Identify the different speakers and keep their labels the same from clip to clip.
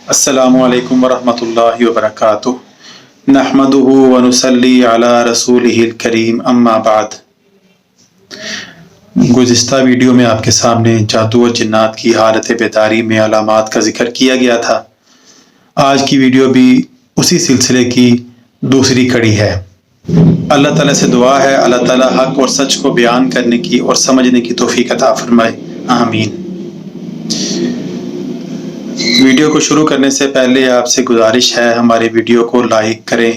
Speaker 1: السلام علیکم ورحمۃ اللہ وبرکاتہ نحمدہ ونصلی علی رسولہ الکریم اما بعد۔ گزشتہ ویڈیو میں آپ کے سامنے جادو و جنات کی حالت بیداری میں علامات کا ذکر کیا گیا تھا۔ آج کی ویڈیو بھی اسی سلسلے کی دوسری کڑی ہے۔ اللہ تعالیٰ سے دعا ہے اللہ تعالیٰ حق اور سچ کو بیان کرنے کی اور سمجھنے کی توفیق عطا فرمائے، آمین۔ ویڈیو کو شروع کرنے سے پہلے آپ سے گزارش ہے ہمارے ویڈیو کو لائک کریں،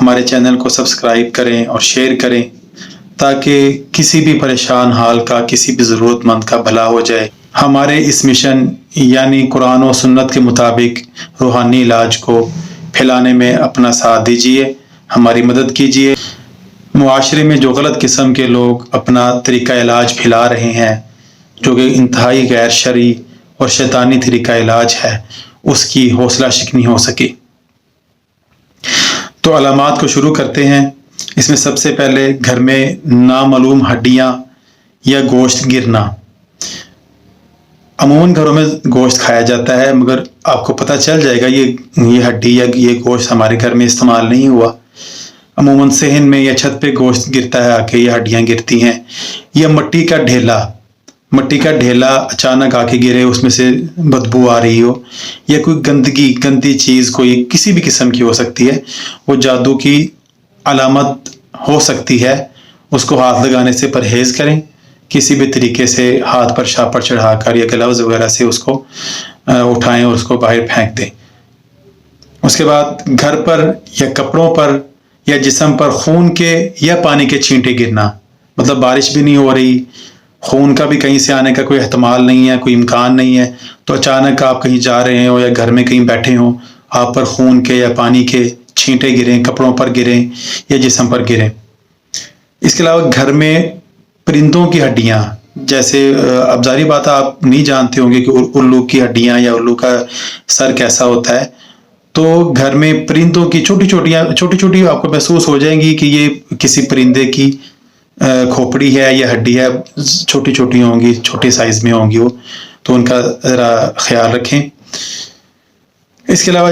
Speaker 1: ہمارے چینل کو سبسکرائب کریں اور شیئر کریں تاکہ کسی بھی پریشان حال کا، کسی بھی ضرورت مند کا بھلا ہو جائے۔ ہمارے اس مشن یعنی قرآن و سنت کے مطابق روحانی علاج کو پھیلانے میں اپنا ساتھ دیجیے، ہماری مدد کیجیے۔ معاشرے میں جو غلط قسم کے لوگ اپنا طریقہ علاج پھیلا رہے ہیں جو کہ انتہائی غیر شرعی اور شیطانی طریقہ علاج ہے، اس کی حوصلہ شکنی ہو سکے۔ تو علامات کو شروع کرتے ہیں۔ اس میں سب سے پہلے گھر میں نامعلوم ہڈیاں یا گوشت گرنا۔ عموماً گھروں میں گوشت کھایا جاتا ہے، مگر آپ کو پتہ چل جائے گا یہ ہڈی یا یہ گوشت ہمارے گھر میں استعمال نہیں ہوا۔ عموماً صحن میں یا چھت پہ گوشت گرتا ہے، آ کے یہ ہڈیاں گرتی ہیں۔ یا مٹی کا ڈھیلا اچانک آ کے گرے، اس میں سے بدبو آ رہی ہو، یا کوئی گندی چیز کوئی کسی بھی قسم کی ہو سکتی ہے، وہ جادو کی علامت ہو سکتی ہے۔ اس کو ہاتھ لگانے سے پرہیز کریں، کسی بھی طریقے سے ہاتھ پر شاپر چڑھا کر یا گلوز وغیرہ سے اس کو اٹھائیں اور اس کو باہر پھینک دیں۔ اس کے بعد گھر پر یا کپڑوں پر یا جسم پر خون کے یا پانی کے چھینٹے گرنا، مطلب بارش بھی نہیں ہو رہی، خون کا بھی کہیں سے آنے کا کوئی احتمال نہیں ہے، کوئی امکان نہیں ہے، تو اچانک آپ کہیں جا رہے ہوں یا گھر میں کہیں بیٹھے ہوں، آپ پر خون کے یا پانی کے چھینٹے گریں، کپڑوں پر گریں یا جسم پر گریں۔ اس کے علاوہ گھر میں پرندوں کی ہڈیاں، جیسے اب ظاہری بات ہے آپ نہیں جانتے ہوں گے کہ الو کی ہڈیاں یا الو کا سر کیسا ہوتا ہے، تو گھر میں پرندوں کی چھوٹی چھوٹی آپ کو محسوس ہو جائیں گی کہ یہ کسی پرندے کی کھوپڑی ہے یا ہڈی ہے، چھوٹی ہوں گی، چھوٹے سائز میں ہوں گی وہ، تو ان کا ذرا خیال رکھیں۔ اس کے علاوہ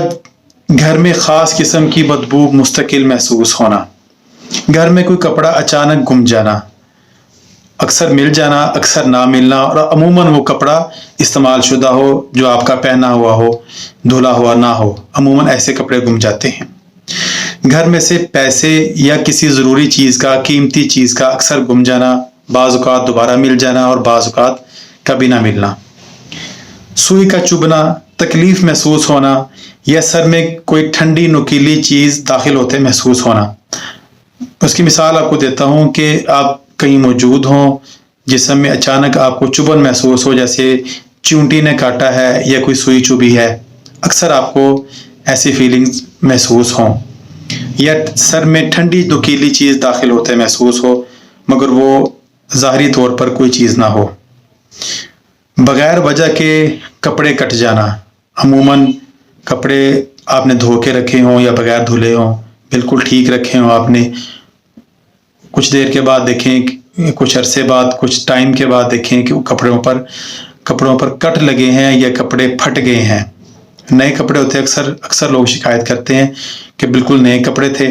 Speaker 1: گھر میں خاص قسم کی بدبو مستقل محسوس ہونا، گھر میں کوئی کپڑا اچانک گم جانا، اکثر مل جانا، اکثر نہ ملنا، اور عموماً وہ کپڑا استعمال شدہ ہو، جو آپ کا پہنا ہوا ہو، دھلا ہوا نہ ہو، عموماً ایسے کپڑے گم جاتے ہیں۔ گھر میں سے پیسے یا کسی ضروری چیز کا، قیمتی چیز کا اکثر گم جانا، بعض اوقات دوبارہ مل جانا اور بعض اوقات کبھی نہ ملنا۔ سوئی کا چبھنا، تکلیف محسوس ہونا یا سر میں کوئی ٹھنڈی نوکیلی چیز داخل ہوتے محسوس ہونا۔ اس کی مثال آپ کو دیتا ہوں کہ آپ کہیں موجود ہوں، جسم میں اچانک آپ کو چبھن محسوس ہو، جیسے چیونٹی نے کاٹا ہے یا کوئی سوئی چبھی ہے، اکثر آپ کو ایسی فیلنگز محسوس ہوں۔ یا سر میں ٹھنڈی نوکیلی چیز داخل ہوتے محسوس ہو، مگر وہ ظاہری طور پر کوئی چیز نہ ہو۔ بغیر وجہ کے کپڑے کٹ جانا، عموماً کپڑے آپ نے دھو کے رکھے ہوں یا بغیر دھلے ہوں، بالکل ٹھیک رکھے ہوں آپ نے، کچھ دیر کے بعد دیکھیں، کچھ عرصے بعد، کچھ ٹائم کے بعد دیکھیں کہ کپڑوں پر کٹ لگے ہیں یا کپڑے پھٹ گئے ہیں۔ نئے کپڑے ہوتے ہیں، اکثر لوگ شکایت کرتے ہیں کہ بالکل نئے کپڑے تھے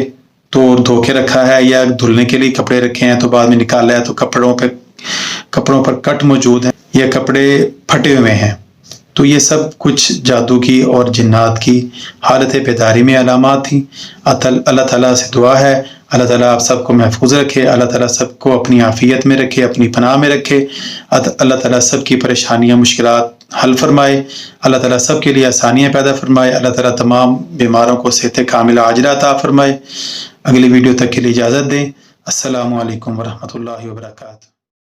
Speaker 1: تو دھو کے رکھا ہے یا دھلنے کے لیے کپڑے رکھے ہیں تو بعد میں نکالا ہے تو کپڑوں پر کٹ موجود ہیں یا کپڑے پھٹے ہوئے ہیں۔ تو یہ سب کچھ جادو کی اور جنات کی حالت بیداری میں علامات تھیں۔ اللہ تعالیٰ سے دعا ہے اللہ تعالیٰ آپ سب کو محفوظ رکھے، اللہ تعالیٰ سب کو اپنی عافیت میں رکھے، اپنی پناہ میں رکھے، اللہ تعالیٰ سب کی پریشانیاں، مشکلات حل فرمائے، اللہ تعالیٰ سب کے لیے آسانیاں پیدا فرمائے، اللہ تعالیٰ تمام بیماروں کو صحت کاملہ عاجلہ عطا فرمائے۔ اگلی ویڈیو تک کے لیے اجازت دیں۔ السلام علیکم ورحمۃ اللہ وبرکاتہ۔